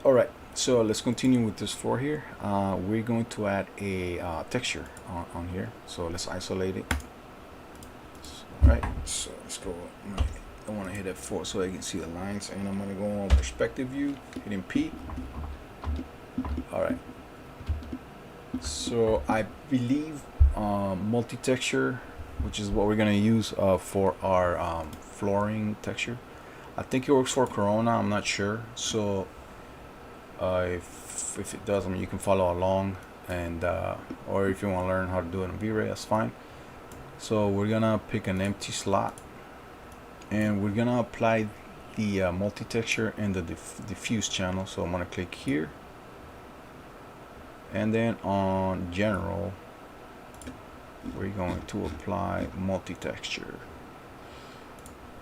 Alright, so let's continue with this floor here. We're going to add a texture on here. So let's isolate it. Alright, so let's go. I want to hit F4 so I can see the lines, and I'm going to go on perspective view, hitting P. Alright, so I believe multi-texture, which is what we're going to use for our flooring texture. I think it works for Corona, I'm not sure. So if it does, I mean, you can follow along, and or if you want to learn how to do it in V-Ray, that's fine. So we're gonna pick an empty slot, and we're gonna apply the multi-texture in the diffuse channel. So I'm gonna click here, and then on general we're going to apply multi-texture.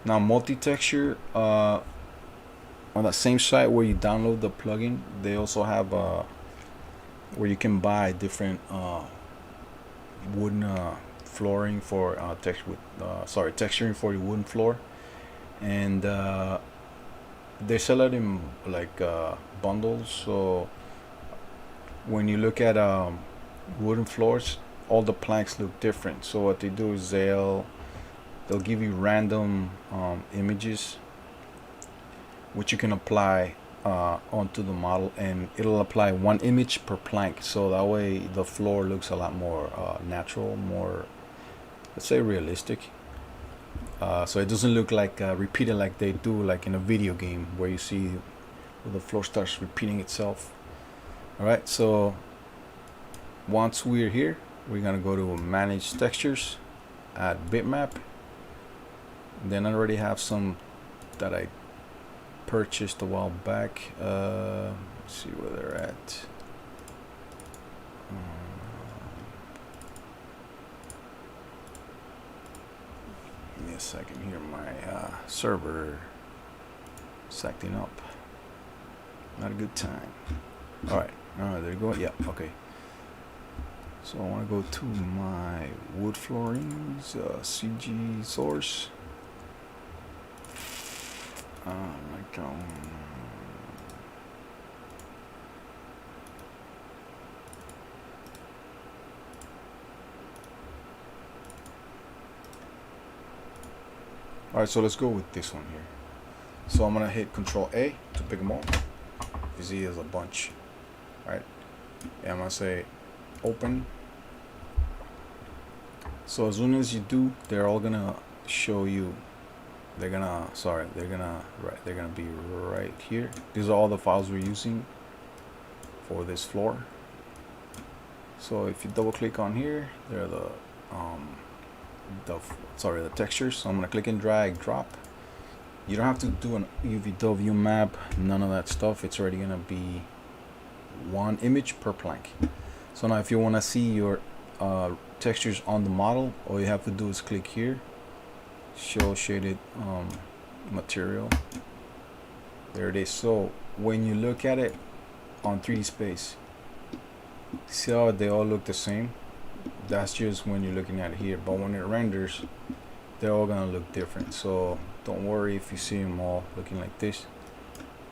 Now multi-texture, on that same site where you download the plugin, they also have where you can buy different wooden flooring for texturing for your wooden floor, and they sell it in like bundles. So when you look at wooden floors, all the planks look different. So what they do is they'll give you random images which you can apply onto the model, and it'll apply one image per plank, so that way the floor looks a lot more natural, more, let's say, realistic. So it doesn't look like repeated like they do like in a video game where you see where the floor starts repeating itself. Alright, so once we're here, we're gonna go to manage textures, add bitmap. Then I already have some that I purchased a while back. Let's see where they're at. Give me a second here. My server is acting up. Not a good time. Alright, there you go. Yeah, okay. So I want to go to my wood floorings, CG source. Alright, so let's go with this one here. So I'm gonna hit Control A to pick them all. You see there's a bunch. Alright, and I'm gonna say open. So as soon as you do, they're all gonna show you. They're gonna be right here. These are all the files we're using for this floor. So if you double click on here, they're the textures. So I'm gonna click and drag drop. You don't have to do an UVW map, none of that stuff. It's already gonna be one image per plank. So now if you want to see your textures on the model, all you have to do is click here, show shaded material. There it is. So when you look at it on 3D Space, see how they all look the same? That's just when you're looking at it here, but when it renders, they're all gonna look different. So don't worry if you see them all looking like this.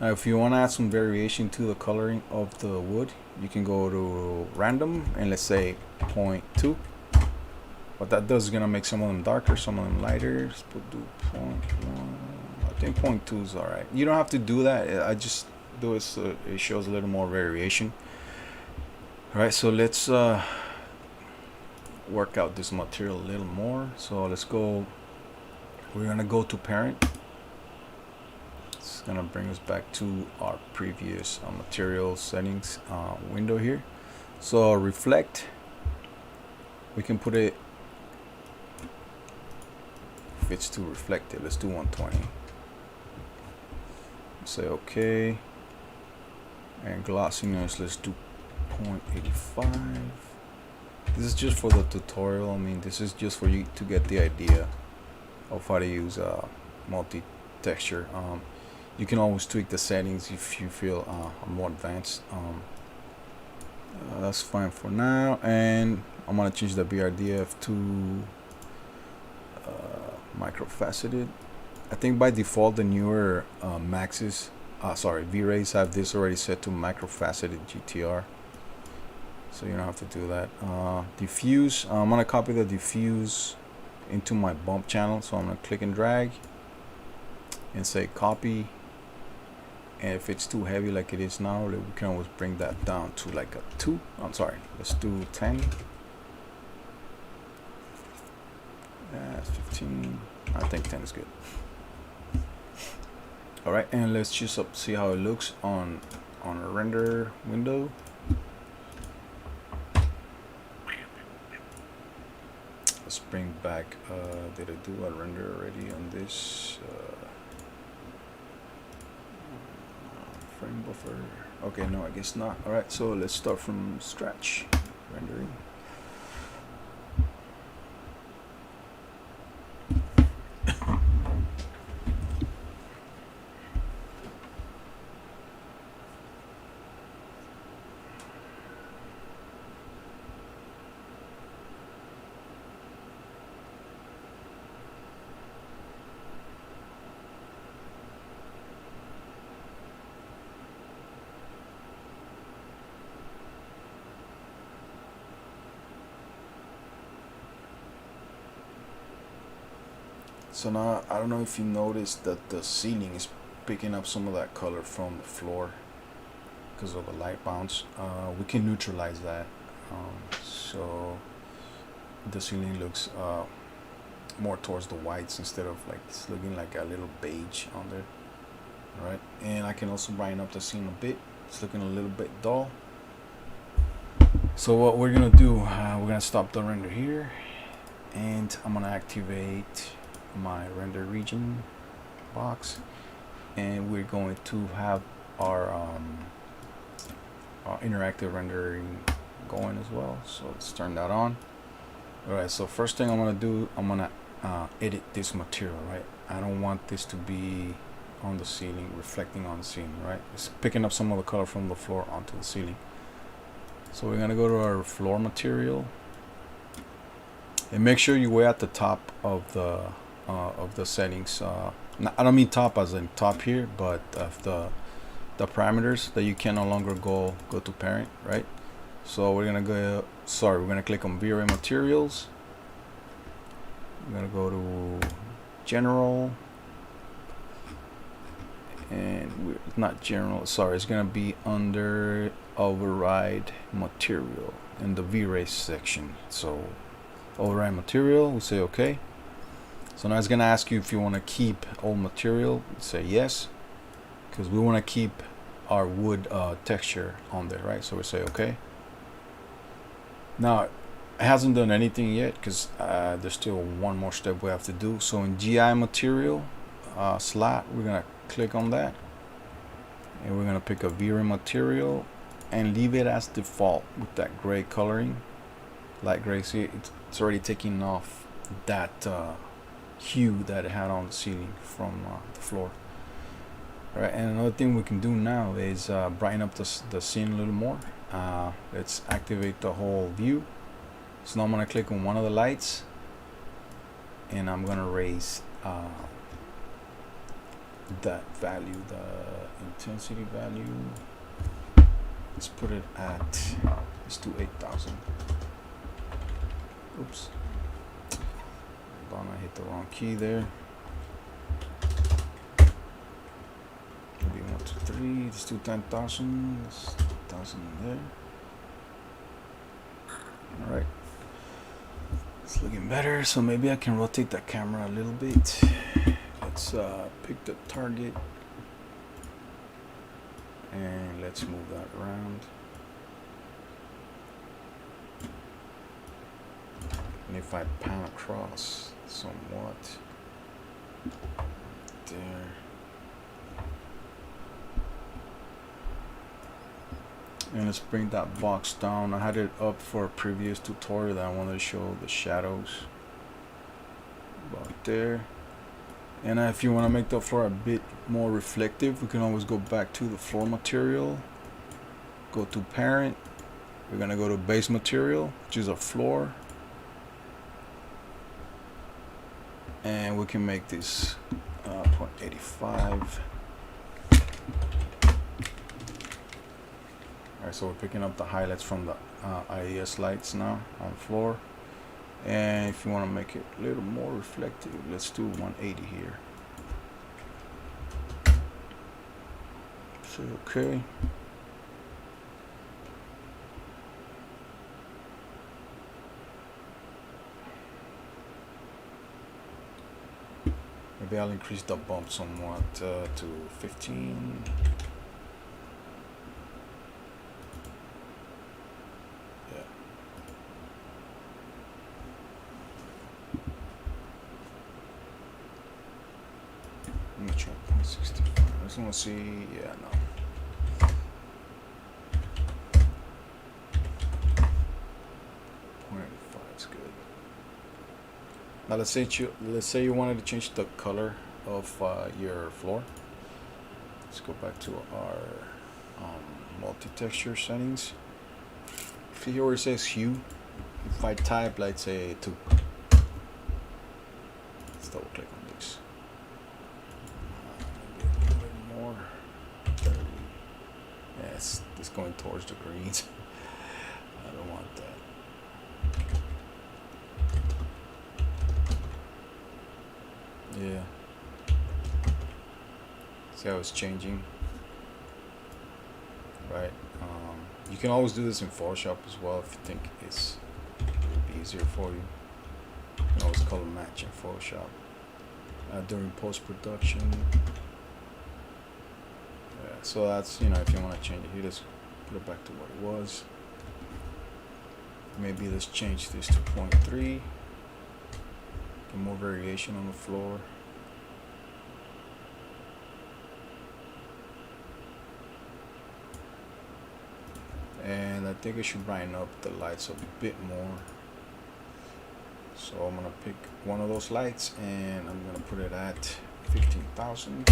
Now if you want to add some variation to the coloring of the wood, you can go to random and let's say 0.2. What that does is gonna make some of them darker, some of them lighter. Let's do 0.1. I think 0.2 is alright. You don't have to do that. I just do it so it shows a little more variation. Alright, so let's work out this material a little more. So let's go. We're gonna go to parent. It's gonna bring us back to our previous material settings window here. So reflect, we can put it, if it's too reflective, let's do 120. Say okay, and glossiness, let's do 0.85. This is just for the tutorial. I mean, this is just for you to get the idea of how to use multi-texture. You can always tweak the settings if you feel more advanced. That's fine for now, and I'm gonna change the BRDF to microfaceted. I think by default the newer maxes sorry, V-Rays have this already set to macro-faceted GTR, so you don't have to do that. Diffuse, I'm gonna copy the diffuse into my bump channel, so I'm gonna click and drag and say copy, and if it's too heavy like it is now, we can always bring that down to like a 2. I'm sorry, let's do 10. That's 15. I think 10 is good. All right, and let's just see how it looks on a render window. Let's bring back, did I do a render already on this? Frame buffer. Okay, no, I guess not. All right, so let's start from scratch rendering. So now, I don't know if you noticed that the ceiling is picking up some of that color from the floor because of the light bounce. We can neutralize that, so the ceiling looks more towards the whites instead of like it's looking like a little beige on there. All right, and I can also brighten up the scene a bit. It's looking a little bit dull. So what we're gonna do, we're gonna stop the render here, and I'm gonna activate my render region box, and we're going to have our interactive rendering going as well. So let's turn that on. All right, so first thing I'm gonna do, I'm gonna edit this material, right? I don't want this to be on the ceiling, reflecting on the ceiling, right? It's picking up some of the color from the floor onto the ceiling. So we're gonna go to our floor material, and make sure you way at the top of the settings. I don't mean top as in top here, but of the parameters that you can no longer go to parent, right? So we're gonna go, sorry, we're gonna click on V-Ray materials. We're gonna go to general, and it's not general, sorry, it's gonna be under override material in the V-Ray section. So override material, we'll say okay. So now it's gonna ask you if you want to keep old material. Say yes, because we want to keep our wood texture on there, right? So we say okay. Now it hasn't done anything yet because there's still one more step we have to do. So in GI material slot, we're gonna click on that, and we're gonna pick a V-Ray material and leave it as default with that gray coloring, light gray. See, it's already taking off that hue that it had on the ceiling from the floor. All right, and another thing we can do now is brighten up the scene a little more. Let's activate the whole view. So now I'm gonna click on one of the lights, and I'm gonna raise that value, the intensity value. Let's put it at, let's do 8,000. Oops. Hold on, I hit the wrong key there. Maybe 1, 2, 3. Let's do 10,000. 10,000 there. All right. It's looking better. So maybe I can rotate that camera a little bit. Let's pick the target, and let's move that around. And if I pan across somewhat there, and let's bring that box down. I had it up for a previous tutorial that I wanted to show the shadows about there. And if you want to make the floor a bit more reflective, we can always go back to the floor material, go to parent, we're gonna go to base material, which is a floor, and we can make this 0.85. Alright, so we're picking up the highlights from the IES lights now on the floor. And if you want to make it a little more reflective, let's do 180 here. Say okay. Maybe I'll increase the bump somewhat to 15. Yeah. Let me try 0.65. I just want to see. Yeah, no. Now let's say you wanted to change the color of your floor. Let's go back to our multi-texture settings. See here where it says hue. If I type, let's say 2, let's double click on this. Maybe a little bit more. 30. Yes, it's going towards the greens. I don't want that. Yeah. See how it's changing, right? You can always do this in Photoshop as well if you think it's easier for you. You can always color match in Photoshop during post-production. Yeah, so that's, you know, if you want to change it here, just put it back to what it was. Maybe let's change this to 0.3. Get more variation on the floor. And I think I should brighten up the lights a bit more. So I'm gonna pick one of those lights and I'm gonna put it at 15,000.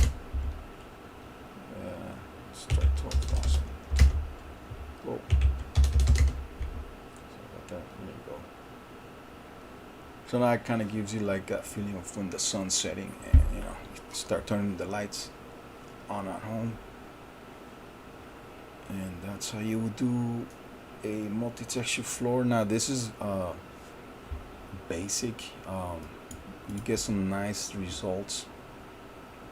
Let's try 12,000. Whoa. Sorry about that. There you go. So now it kind of gives you like that feeling of when the sun's setting, and you know, you start turning the lights on at home. And that's how you would do a multi-texture floor. Now this is basic. You get some nice results,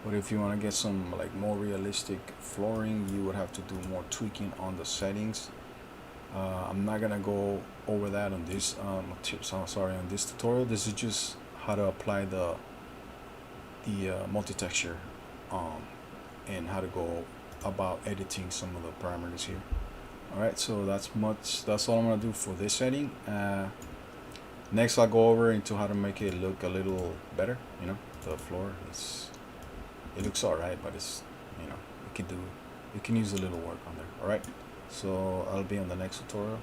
but if you want to get some like more realistic flooring, you would have to do more tweaking on the settings. I'm not gonna go over that on this on this tutorial. This is just how to apply the multi-texture and how to go about editing some of the parameters here. Alright, so that's all I'm gonna do for this setting. Next I'll go over into how to make it look a little better. You know, the floor it looks alright, but it's, you know, you can use a little work on there. Alright, so I'll be on the next tutorial.